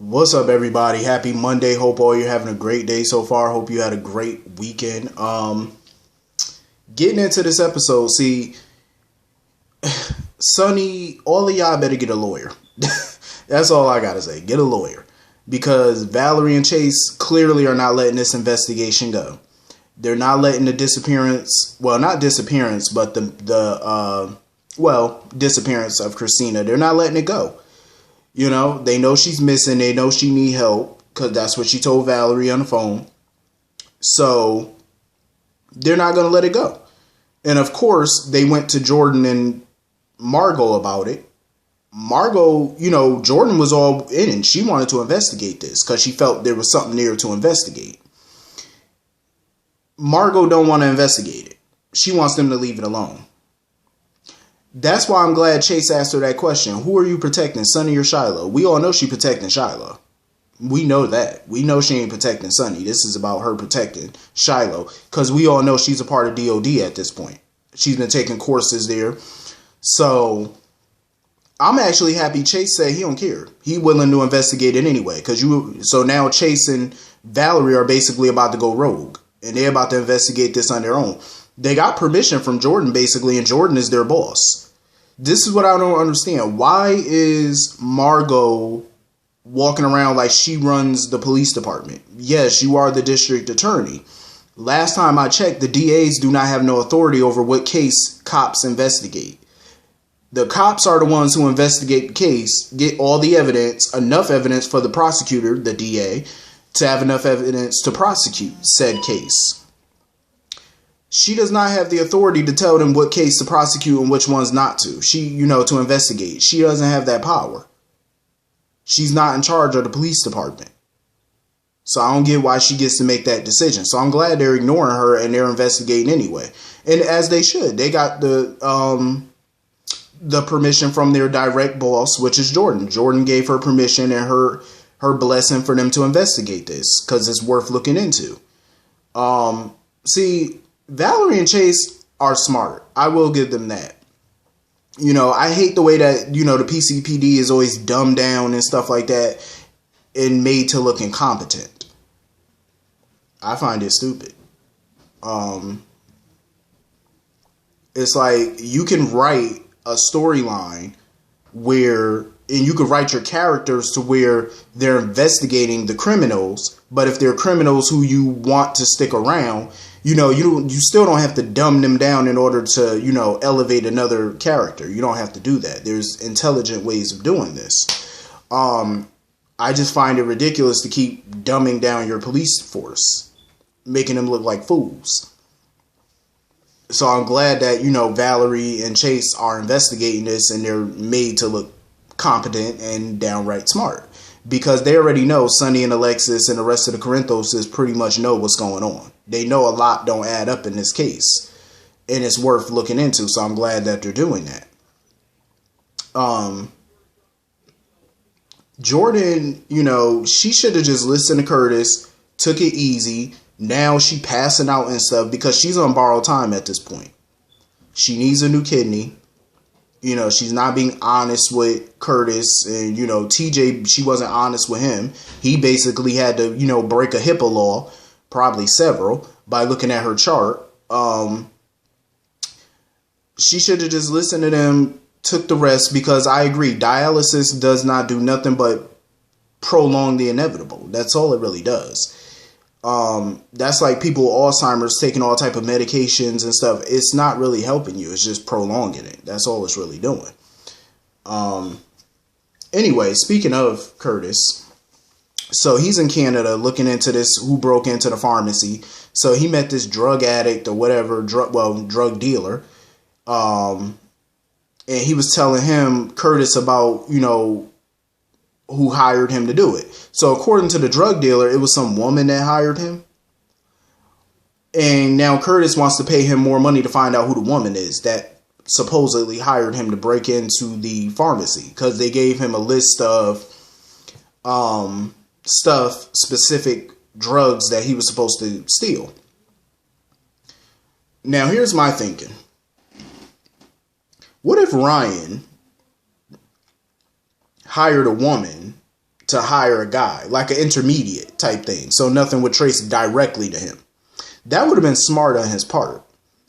What's up, everybody? Happy Monday. Hope all you're having a great day so far. Hope you had a great weekend. Getting into this episode, see, Sonny, all of y'all better get a lawyer. That's all I gotta say. Get a lawyer. Because Valerie and Chase clearly are not letting this investigation go. They're not letting the disappearance, well, not disappearance, but the disappearance of Christina. They're not letting it go. You know, they know she's missing. They know she need help because that's what she told Valerie on the phone. So they're not going to let it go. And of course, they went to Jordan and Margot about it. Margot, you know, Jordan was all in and she wanted to investigate this because she felt there was something there to investigate. Margot don't want to investigate it. She wants them to leave it alone. That's why I'm glad Chase asked her that question. Who are you protecting, Sonny or Shiloh? We all know she protecting Shiloh. We know that. We know she ain't protecting Sonny. This is about her protecting Shiloh. Because we all know she's a part of DOD at this point. She's been taking courses there. So I'm actually happy Chase said he don't care. He willing to investigate it anyway. So now Chase and Valerie are basically about to go rogue. And they're about to investigate this on their own. They got permission from Jordan, basically, and Jordan is their boss. This is what I don't understand. Why is Margot walking around like she runs the police department? Yes, you are the district attorney. Last time I checked, the DAs do not have no authority over what case cops investigate. The cops are the ones who investigate the case, get all the evidence, enough evidence for the prosecutor, the DA, to have enough evidence to prosecute said case. She does not have the authority to tell them what case to prosecute and which ones not to. To investigate. She doesn't have that power. She's not in charge of the police department. So I don't get why she gets to make that decision. So I'm glad they're ignoring her and they're investigating anyway. And as they should. They got the permission from their direct boss, which is Jordan. Jordan gave her permission and her blessing for them to investigate this because it's worth looking into. See, Valerie and Chase are smart. I will give them that. You know, I hate the way that, the PCPD is always dumbed down and stuff like that and made to look incompetent. I find it stupid. It's like you can write a storyline and you can write your characters to where they're investigating the criminals, but if they're criminals who you want to stick around, you still don't have to dumb them down in order to, elevate another character. You don't have to do that. There's intelligent ways of doing this. I just find it ridiculous to keep dumbing down your police force, making them look like fools. So I'm glad that, Valerie and Chase are investigating this and they're made to look competent and downright smart. Because they already know Sonny and Alexis and the rest of the Corinthoses pretty much know what's going on. They know a lot don't add up in this case. And it's worth looking into. So I'm glad that they're doing that. Jordan, she should have just listened to Curtis. Took it easy. Now she passing out and stuff because she's on borrowed time at this point. She needs a new kidney. She's not being honest with Curtis and, TJ, she wasn't honest with him. He basically had to, break a HIPAA law, probably several, by looking at her chart. She should have just listened to them, took the rest, because I agree, dialysis does not do nothing but prolong the inevitable. That's all it really does. That's like people with Alzheimer's taking all type of medications and stuff. It's not really helping you. It's just prolonging it. That's all it's really doing. Anyway, speaking of Curtis, so he's in Canada looking into this, who broke into the pharmacy. So he met this drug addict or whatever, drug dealer. And he was telling him, Curtis, about, who hired him to do it. So according to the drug dealer, it was some woman that hired him. And now Curtis wants to pay him more money to find out who the woman is that supposedly hired him to break into the pharmacy. Because they gave him a list of specific drugs that he was supposed to steal. Now here's my thinking. What if Ryan hired a woman to hire a guy, like an intermediate type thing. So nothing would trace directly to him. That would have been smart on his part.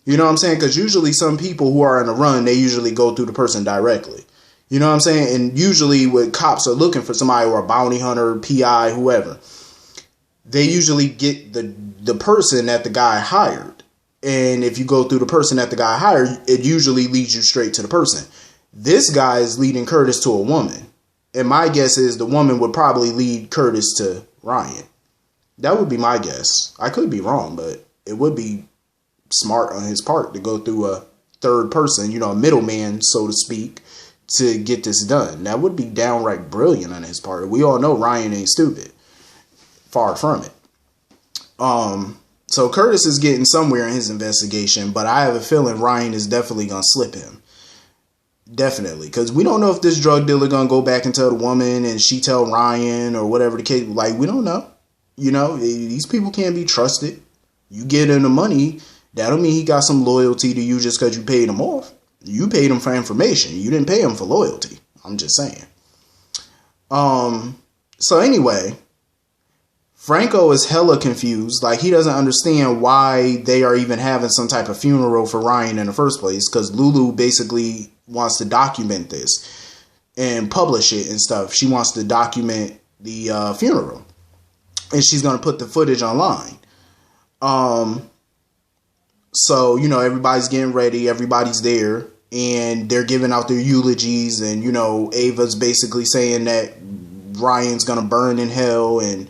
You know what I'm saying? Because usually some people who are in a run, they usually go through the person directly. You know what I'm saying? And usually when cops are looking for somebody or a bounty hunter, PI, whoever, they usually get the person that the guy hired. And if you go through the person that the guy hired, it usually leads you straight to the person. This guy is leading Curtis to a woman. And my guess is the woman would probably lead Curtis to Ryan. That would be my guess. I could be wrong, but it would be smart on his part to go through a third person, you know, a middleman, so to speak, to get this done. That would be downright brilliant on his part. We all know Ryan ain't stupid. Far from it. So Curtis is getting somewhere in his investigation, but I have a feeling Ryan is definitely going to slip him. Definitely. Because we don't know if this drug dealer going to go back and tell the woman and she tell Ryan or whatever the case. Like, we don't know. You know, these people can't be trusted. You get him the money, that don't mean he got some loyalty to you just because you paid him off. You paid him for information. You didn't pay him for loyalty. I'm just saying. So anyway, Franco is hella confused. Like, he doesn't understand why they are even having some type of funeral for Ryan in the first place. Because Lulu basically wants to document this and publish it and stuff. She wants to document the funeral. And she's going to put the footage online. So, you know, everybody's getting ready. Everybody's there. And they're giving out their eulogies. And, you know, Ava's basically saying that Ryan's going to burn in hell. And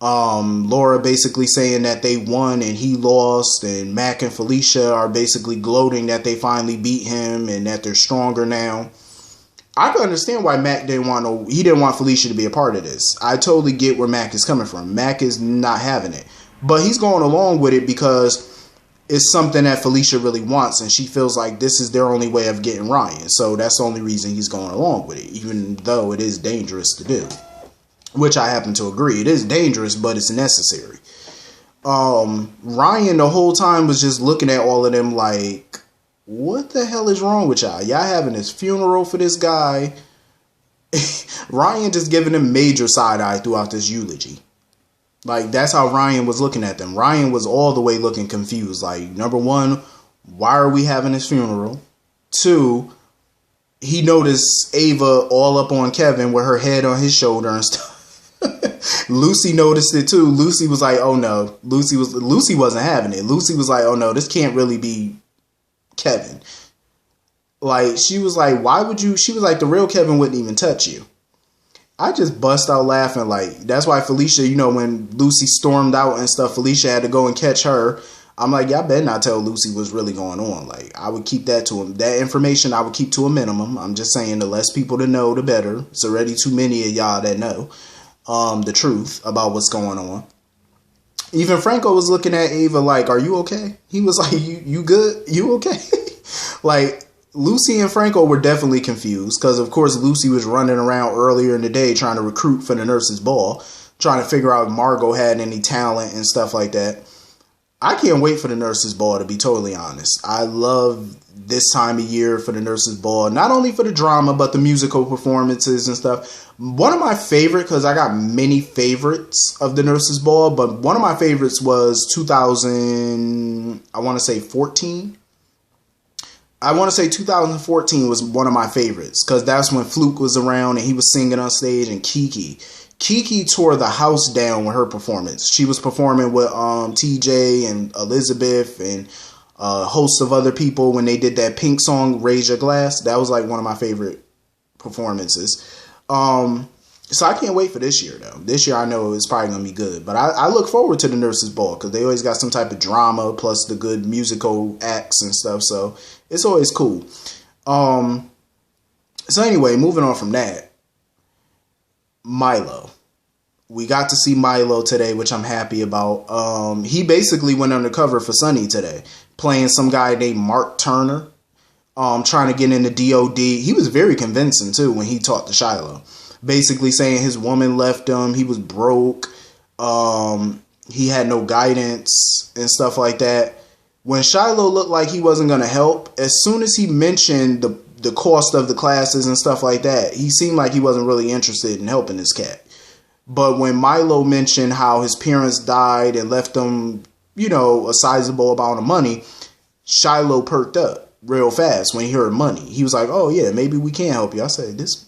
Laura basically saying that they won and he lost. And Mac and Felicia are basically gloating that they finally beat him and that they're stronger now. I can understand why Mac didn't want Felicia to be a part of this. I totally get where Mac is coming from. Mac is not having it. But he's going along with it because it's something that Felicia really wants, and she feels like this is their only way of getting Ryan. So that's the only reason he's going along with it, even though it is dangerous to do. Which I happen to agree. It is dangerous, but it's necessary. Ryan the whole time was just looking at all of them like, what the hell is wrong with y'all? Y'all having this funeral for this guy? Ryan just giving them major side eye throughout this eulogy. Like, that's how Ryan was looking at them. Ryan was all the way looking confused. Like, number one, why are we having this funeral? Two, he noticed Ava all up on Kevin with her head on his shoulder and stuff. Lucy noticed it too. Lucy was like, oh no. Lucy wasn't having it. Lucy was like, oh no, this can't really be Kevin. Like, she was like, why would you? She was like, the real Kevin wouldn't even touch you. I just bust out laughing. Like, that's why Felicia, you know, when Lucy stormed out and stuff, Felicia had to go and catch her. I'm like, y'all better not tell Lucy what's really going on. Like, I would keep that to him. That information I would keep to a minimum. I'm just saying, the less people to know, the better. It's already too many of y'all that know the truth about what's going on. Even Franco was looking at Ava like, are you okay? He was like, you good? You okay? Like, Lucy and Franco were definitely confused because, of course, Lucy was running around earlier in the day trying to recruit for the nurse's ball, trying to figure out if Margot had any talent and stuff like that. I can't wait for the nurse's ball, to be totally honest. I love this time of year for the nurse's ball, not only for the drama, but the musical performances and stuff. One of my favorite, because I got many favorites of the nurse's ball, but one of my favorites was 2014. I want to say 2014 was one of my favorites because that's when Fluke was around and he was singing on stage, and Kiki tore the house down with her performance. She was performing with TJ and Elizabeth and a host of other people when they did that Pink song, Raise Your Glass. That was like one of my favorite performances. So I can't wait for this year, though. This year I know it's probably going to be good. But I look forward to the nurse's ball because they always got some type of drama plus the good musical acts and stuff. So it's always cool. So anyway, moving on from that. Milo. We got to see Milo today, which I'm happy about. He basically went undercover for Sonny today, playing some guy named Mark Turner, trying to get into DOD. He was very convincing, too, when he talked to Shiloh. Basically saying his woman left him, he was broke, he had no guidance and stuff like that. When Shiloh looked like he wasn't going to help, as soon as he mentioned the cost of the classes and stuff like that, he seemed like he wasn't really interested in helping this cat. But when Milo mentioned how his parents died and left him, a sizable amount of money, Shiloh perked up real fast when he heard money. He was like, oh yeah, maybe we can help you. I said, this...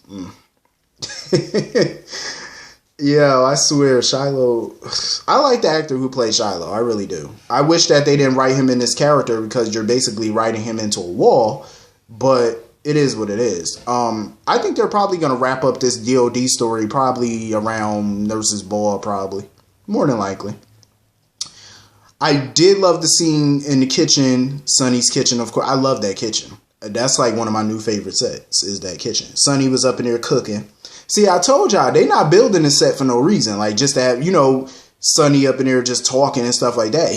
Yeah, I swear, Shiloh... I like the actor who played Shiloh. I really do. I wish that they didn't write him in this character because you're basically writing him into a wall. But it is what it is. I think they're probably going to wrap up this DOD story probably around Nurse's Ball, probably. More than likely. I did love the scene in the kitchen, Sonny's kitchen, of course. I love that kitchen. That's like one of my new favorite sets, is that kitchen. Sonny was up in there cooking. See, I told y'all, they not building this set for no reason. Like, just to have, Sonny up in there just talking and stuff like that.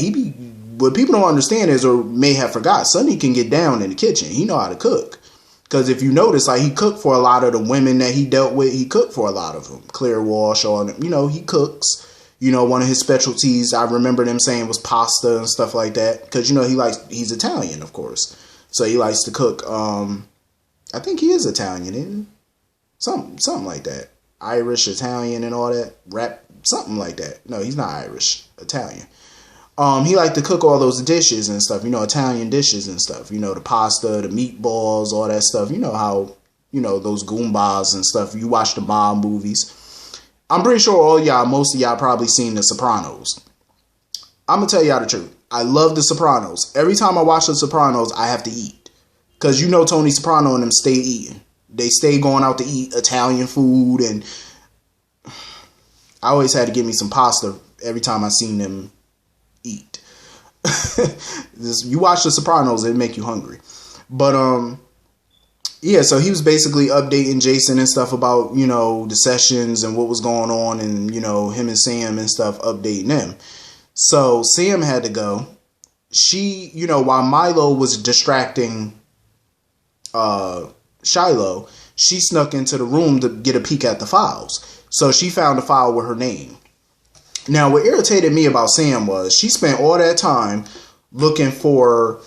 What people don't understand is, or may have forgot, Sonny can get down in the kitchen. He know how to cook. Because if you notice, like, he cooked for a lot of the women that he dealt with. He cooked for a lot of them. Claire Walsh, all them. He cooks. One of his specialties, I remember them saying, was pasta and stuff like that. Because, he's Italian, of course. So he likes to cook. I think he is Italian, isn't he? Something like that. Irish, Italian, and all that. Rap, something like that. No, he's not Irish. Italian. He liked to cook all those dishes and stuff. Italian dishes and stuff. The pasta, the meatballs, all that stuff. How, those Goombas and stuff. You watch the mob movies. I'm pretty sure most of y'all probably seen The Sopranos. I'm going to tell y'all the truth. I love The Sopranos. Every time I watch The Sopranos, I have to eat. Because Tony Soprano and them stay eating. They stay going out to eat Italian food, and I always had to get me some pasta every time I seen them eat. You watch The Sopranos, it make you hungry. But, yeah, so he was basically updating Jason and stuff about, the sessions and what was going on, and, him and Sam and stuff, updating them. So Sam had to go. She, while Milo was distracting Shiloh, she snuck into the room to get a peek at the files. So she found a file with her name. Now, what irritated me about Sam was she spent all that time looking for,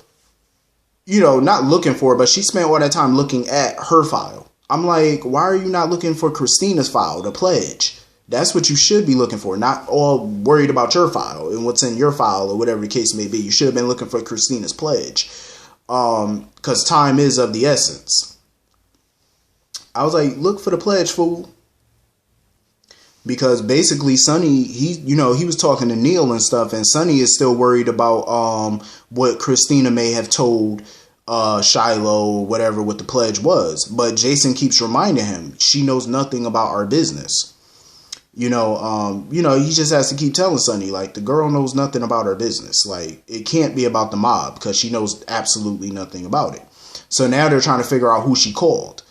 not looking for, but she spent all that time looking at her file. I'm like, why are you not looking for Christina's file, the pledge? That's what you should be looking for, not all worried about your file and what's in your file or whatever the case may be. You should have been looking for Christina's pledge. Because time is of the essence. I was like, look for the pledge, fool. Because basically Sonny, he was talking to Neil and stuff, and Sonny is still worried about what Christina may have told Shiloh or whatever what the pledge was. But Jason keeps reminding him, she knows nothing about our business. He just has to keep telling Sonny, like, the girl knows nothing about her business. Like, it can't be about the mob because she knows absolutely nothing about it. So now they're trying to figure out who she called.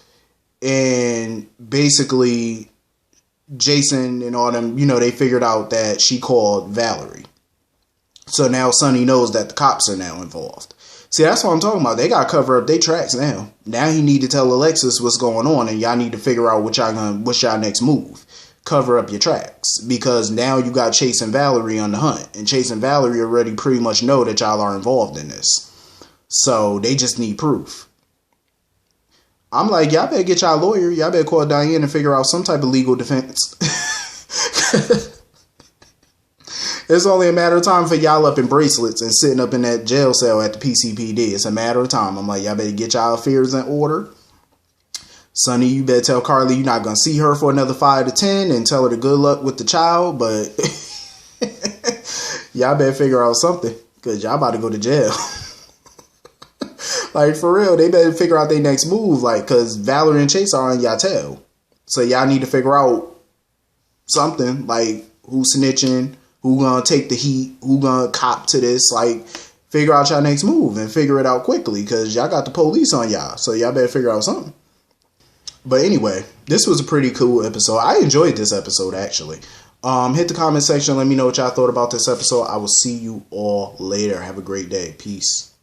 And basically, Jason and all them, they figured out that she called Valerie. So now Sonny knows that the cops are now involved. See, that's what I'm talking about. They got to cover up their tracks now. Now he need to tell Alexis what's going on, and y'all need to figure out what's y'all next move. Cover up your tracks, because now you got Chase and Valerie on the hunt, and Chase and Valerie already pretty much know that y'all are involved in this. So they just need proof. I'm like, y'all better get y'all lawyer. Y'all better call Diane and figure out some type of legal defense. It's only a matter of time for y'all up in bracelets and sitting up in that jail cell at the PCPD. It's a matter of time. I'm like, y'all better get y'all affairs in order. Sonny, you better tell Carly you're not going to see her for another 5 to 10 and tell her to good luck with the child. But y'all better figure out something, because y'all about to go to jail. Like, for real, they better figure out their next move, like, because Valerie and Chase are on y'all tail. So y'all need to figure out something, like, who's snitching, who gonna take the heat, who gonna cop to this, like, figure out y'all next move and figure it out quickly, because y'all got the police on y'all, so y'all better figure out something. But anyway, this was a pretty cool episode. I enjoyed this episode, actually. Hit the comment section, let me know what y'all thought about this episode. I will see you all later. Have a great day. Peace.